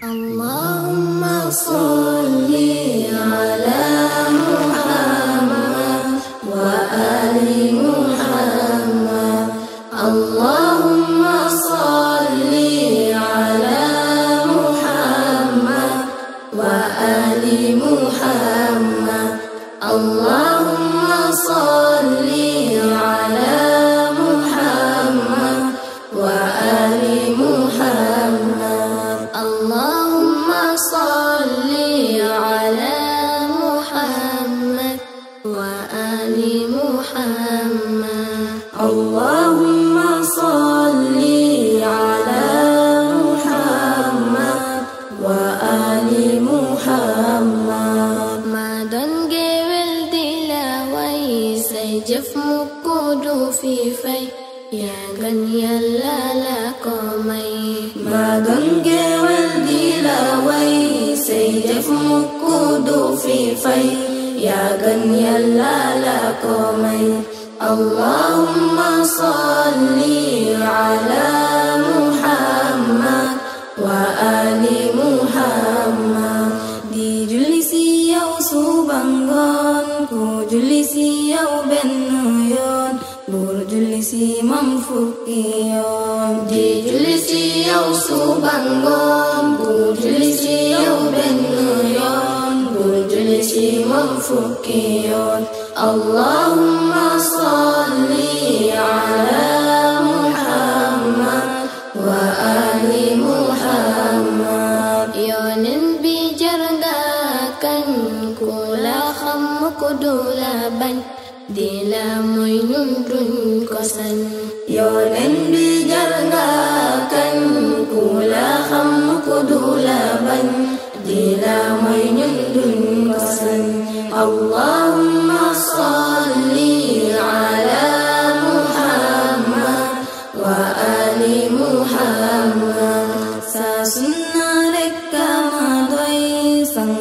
اللهم صل على محمد وآل محمد. اللهم صل على محمد وآل محمد. اللهم صل على محمد وآل محمد. اللهم صل على محمد وآل محمد. اللهم صل على محمد وآل محمد. ما دنجل دلاوي سيجف مكودو في في يا غني لا قومي. ما دنجل دلاوي سيجف مكودو في في يا غني لا قومي. اللهم صل على محمد وآل محمد. Di julisi yaw subangon ku julisi yaw benyon bur julisi mamfukiyon. Di julisi yaw subangon ku julisi yaw benyon bur julisi mamfukiyon. Allahumma salli ala Muhammad wa ali Muhammad. Yonen bijargakan kula khamku dulaban dila moy nyundun kosan. Yonen bijargakan kula khamku dulaban dila moy nyundun kosan. Allahumma salli ala Muhammad wa ali Muhammad. Sa sunna rekka madoi sang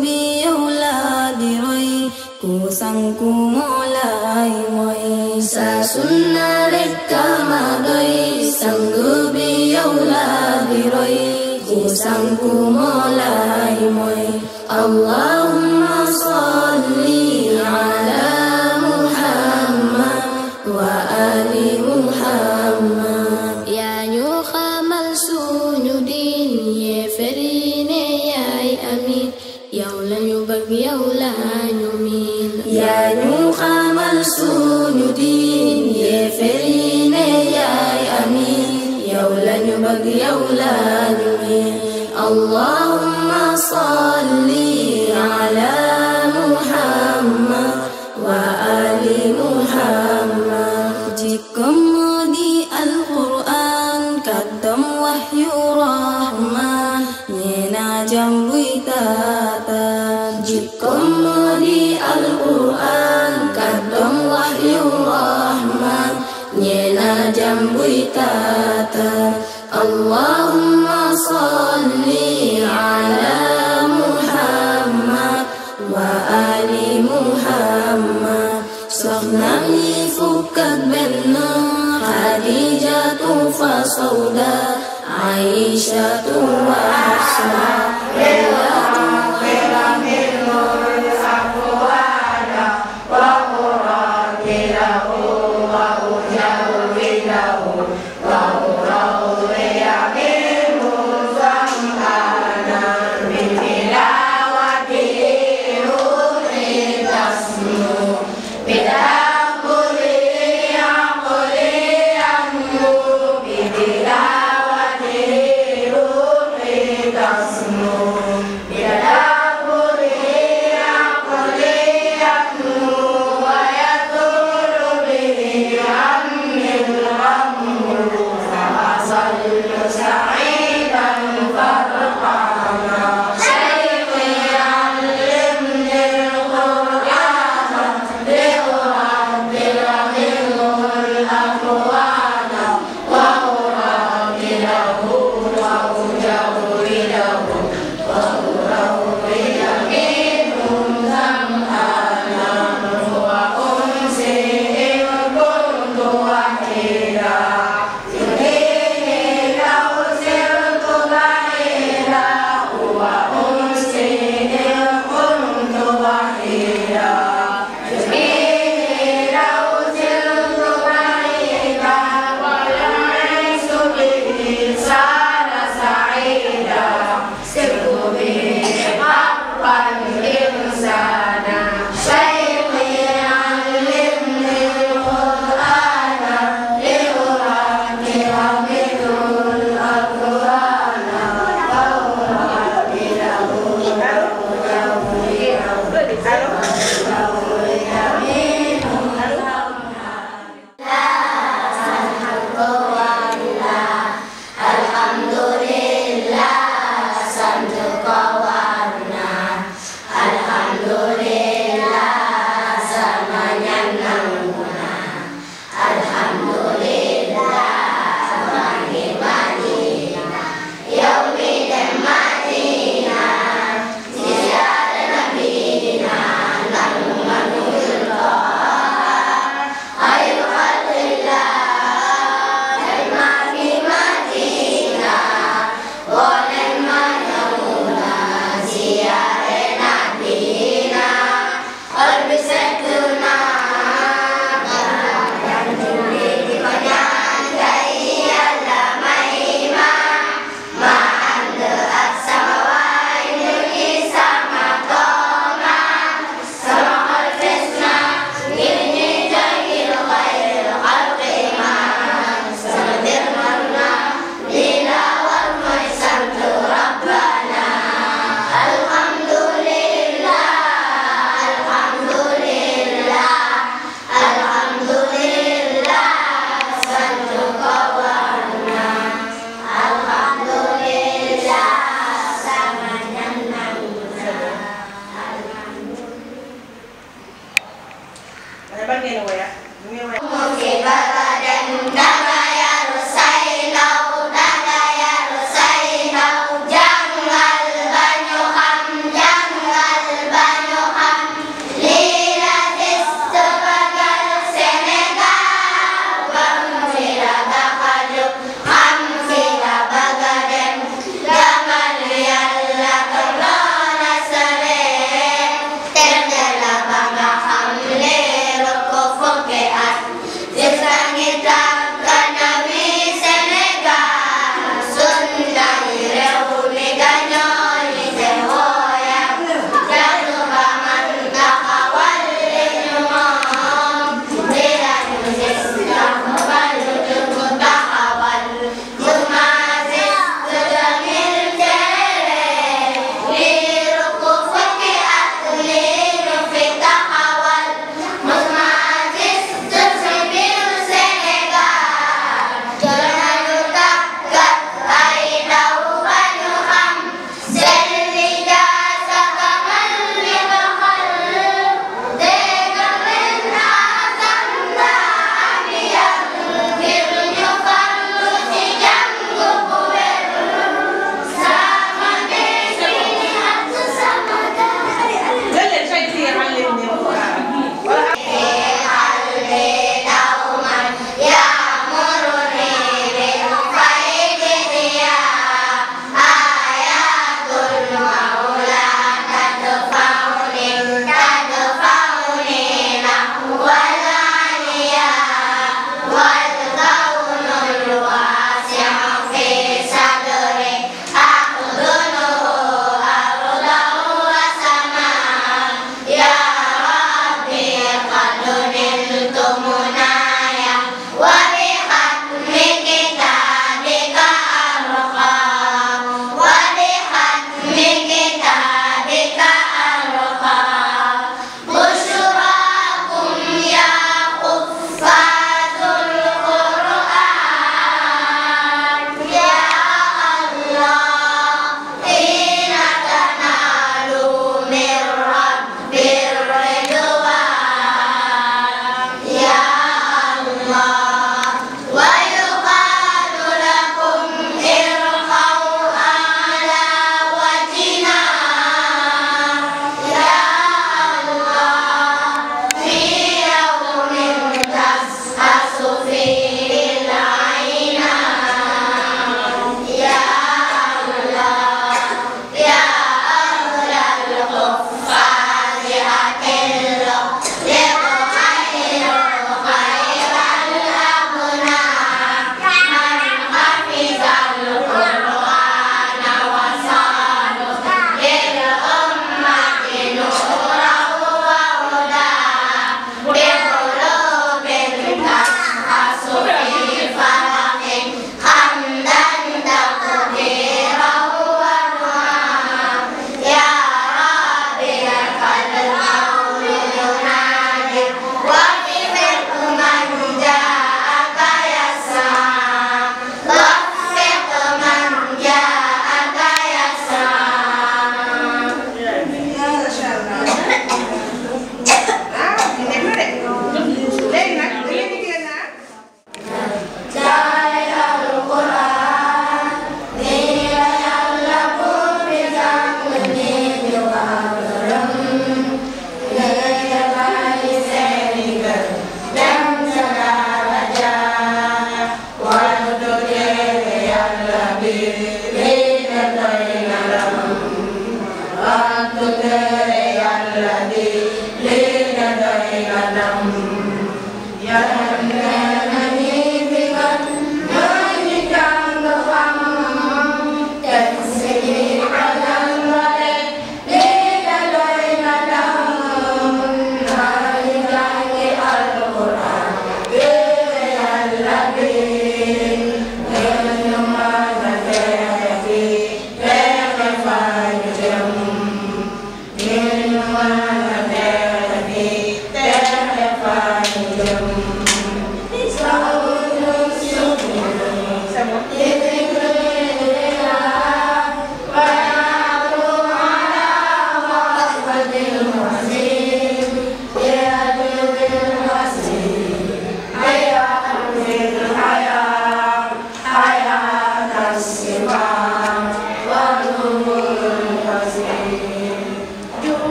biyau la diroi ku sangku molai moi. Sa sunna rekka madoi sang biyau la diroi ku sangku molai moi. Allahumma salli ala Muhammad wa ali Muhammad. Ya nyukhamal sunyudin ye ferine ya amin yawla nyubag yawla nyumin. Ya nyukhamal sunyudin ye ferine ya amin yawla nyubag yawla nyumin. Allahumma salli ala Muhammad wa ali Muhammad. Jikum di Al-Quran kadam wahyu rahman nyena jambui tata. Jikum di Al-Quran kadam wahyu rahman nyena jambui tata. Allahumma salli ala Muhammad wa ali Muhammad. Sahnami fukat benna Khadijatu fa sauda Aisyatu wa Hafsa.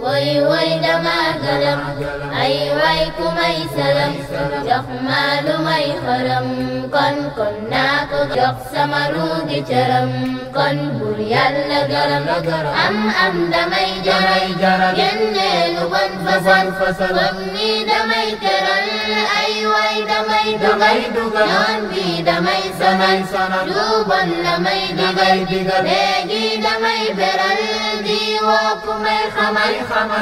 way way dama gërëm ay way ku may sërëm jox ma lu may xërëm kon naa ko jox sama ruugi cërëm kon bur Yàlla gërëm am damay jaral génne lu bon fasal kon ni damay teral ay way damay dugal yoon bi damay sonal lu bon la may digal léegi damay beral di woo ku may xamal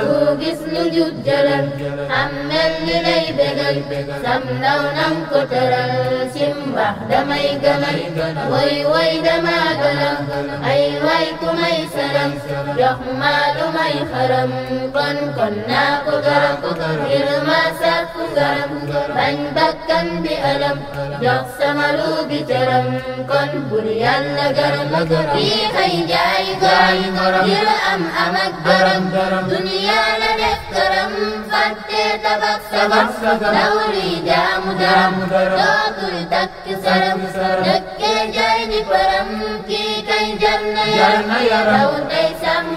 ku gis lu jub jëlal xam mel ni lay bégal sam ndaw nam ko tëral simbax damay gëmal woy dama gëlam ay way ku may sëram jox ma lu may xaram kon naa ko gërëm ngir ma sàkku gërëm bañ bakkan bi alam jox sama ruugi cëram kon bur Yàlla gërëm kii xëy jaay ngërëm ngir am ak gërëm duniya la def gërëm fàtte tabax dawri jaamu dërëm dootul takk sërëm dëkke jaay di përëm kii kay jar na yaram daw tey sàmm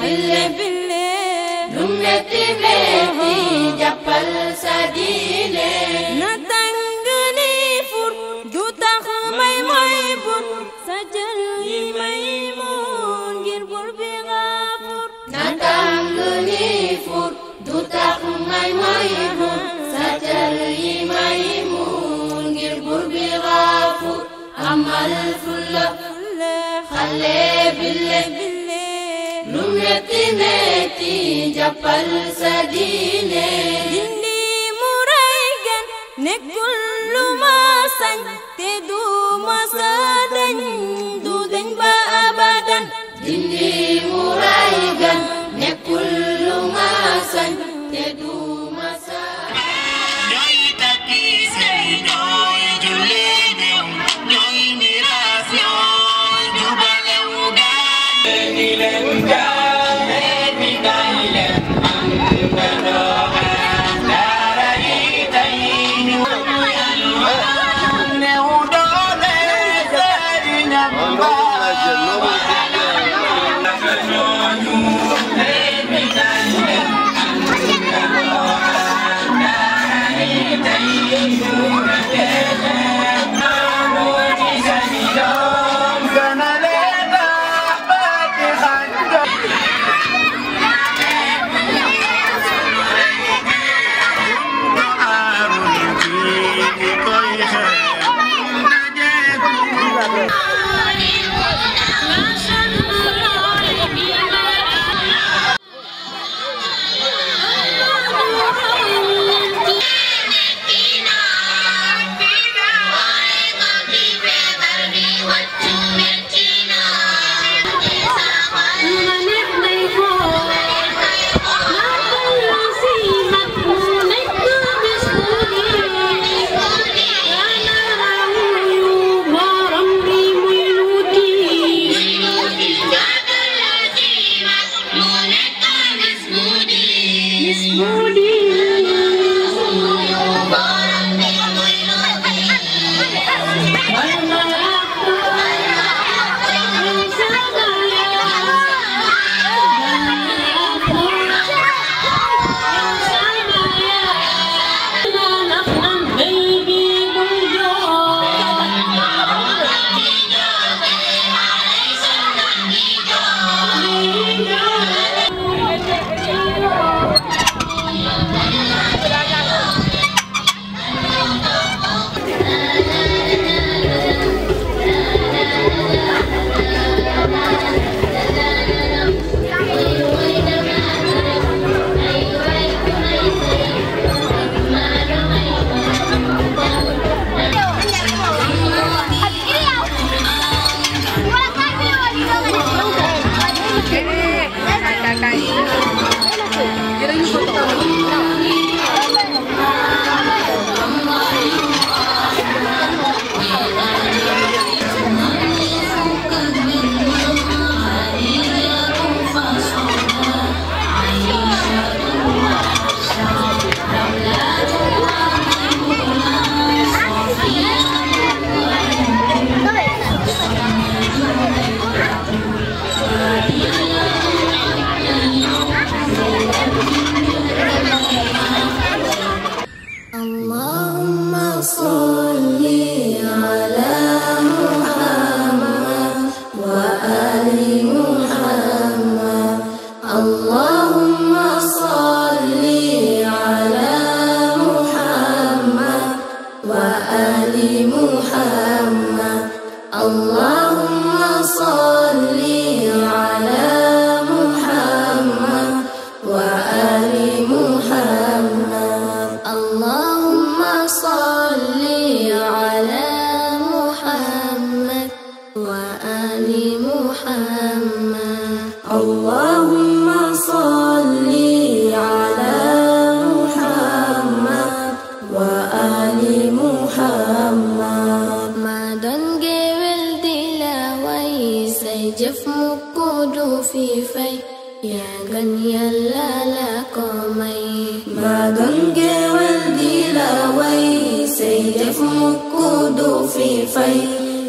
bille lu metti metti jàppal sa diine na tàng ni fur du tax may moy bur sa jël yi may moon ngir bur bi Gaafur na tàng ni fur du tax may moy bur sa jël yi may moon ngir bur bi Gaafur amal fulla xale bille lu metti metti jàppal sa diine dindi mu ray gan nekkul lu ma sañ te du ma sa dañ du dañ ba abadan dindi mu ray gan nekkul lu ma sañ te du ma sa ñooy takki sey ñooy julli néew ñooy miraas ñooy jubalew gaal ni leen gaal ni day leen am ngandoo daara yi tey ñu néew doole sëriñam ba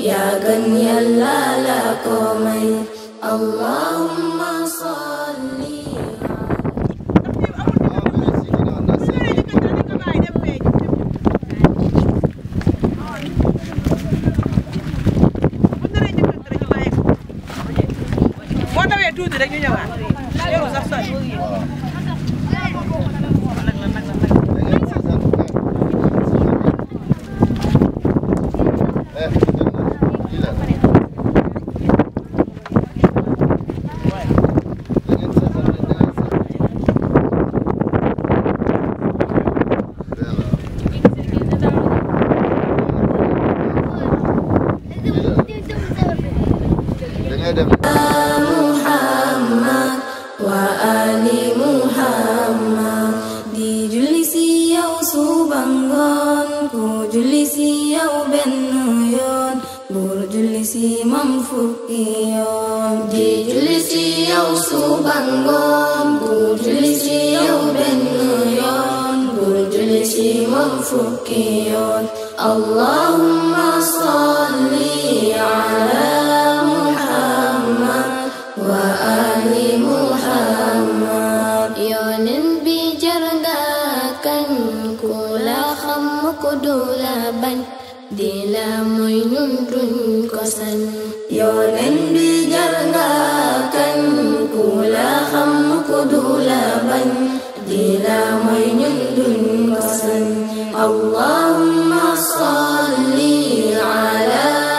yaa gën yàlla la ko may allahumma salli dawee tuuti rek ñu ñëwaat yow sax sax Muhammad wa ali Muhammad di julli si yow suba ngoon ku julli si yow benn yoon buur julli si mam fukki yoon di julli si yow suba ngoon ku julli si yow benn yoon buur julli si mam fukki yoon Allahumma salli ala wa ali Muhammad yonent bi jar nga kañ ku la xam ko du la bañ di la mooy ñun duñ ko sañ yonent bi jar nga kañ ku la xam ko du la bañ di la mooy ñun duñ ko sañ Allahumma salli ala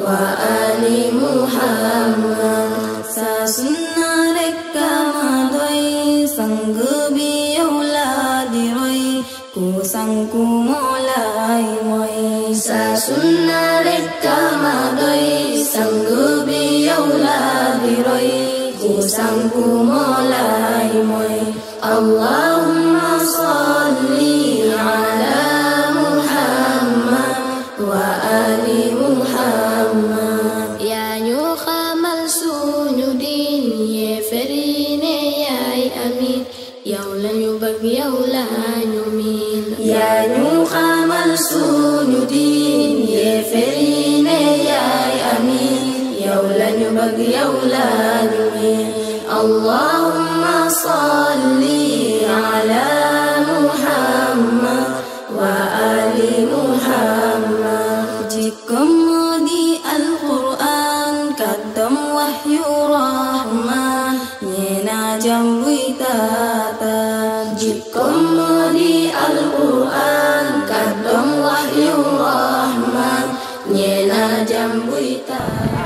wa ali Muhammad sa sunna rek ma doy sang bi yow la di roy ku sanku molay moy sa sunna rek ma doy sang bi yow la di roy ku sanku molay moy Allahumma salli ala Muhammad wa ali Muhammad ya ñu xamal suñu diin yéefarine yaay amin yow lañu bëgg yow lañu miin ya ñu xamal suñu diin yéefarine yaay amin yow bëgg yow laa ñëwee allahumma salli ala muhammad wa ali muhammad jikkoom moo di alquran kàddoom wahyu rahman ñeena jambuy taataan jikkoom moo di alquran kàddoom wahyu rahman ñeena jambuy taataan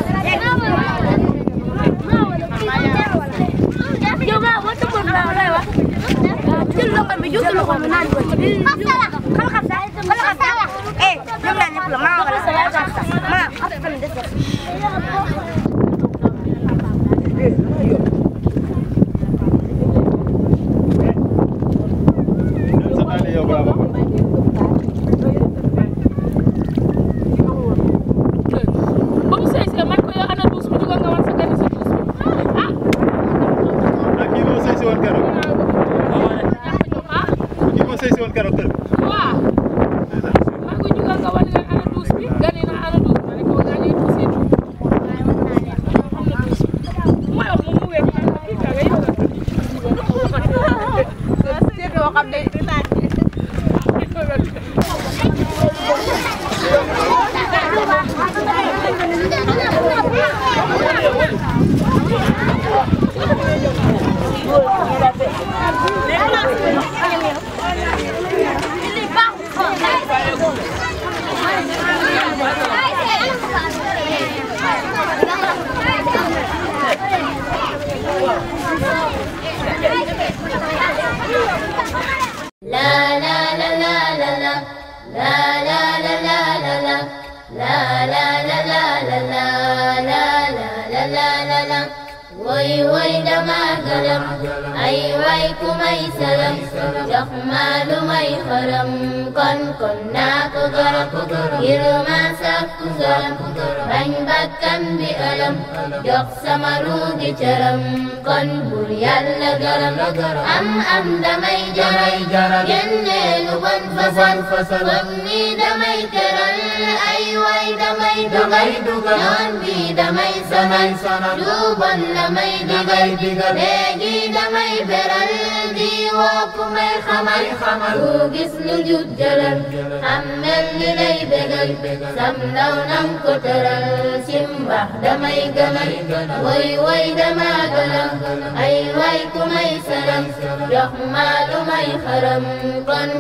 woy woy dama gërëm ay way ku may sërëm jox ma lu may xërëm kon naa ko gërëm ngir ma sàkku gërëm bañ bakkan bi ëlëm jox sama ruugi cërëm kon bur yàlla gërëm am damay jaral génne lu bon fasal foog ni damay teral ay way damay dugal yoon bi damay sonal lu bon la may digal léegi damay beral di woo ku may xamal ku gis lu jub jëlal xam mel li lay bégal sam ndaw nam ko tëral simbax damay gëmal woy dama gëlam ay way ku may salam jox ma lu may xaram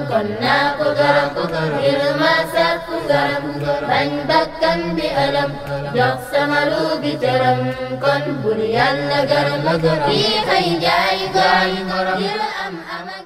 kon naa ko garam ngir ma sàkku garam bañ bakkan bi alam jox sama ruugi cëram kon bur yàlla garam fii xëy jaay gaay ngir am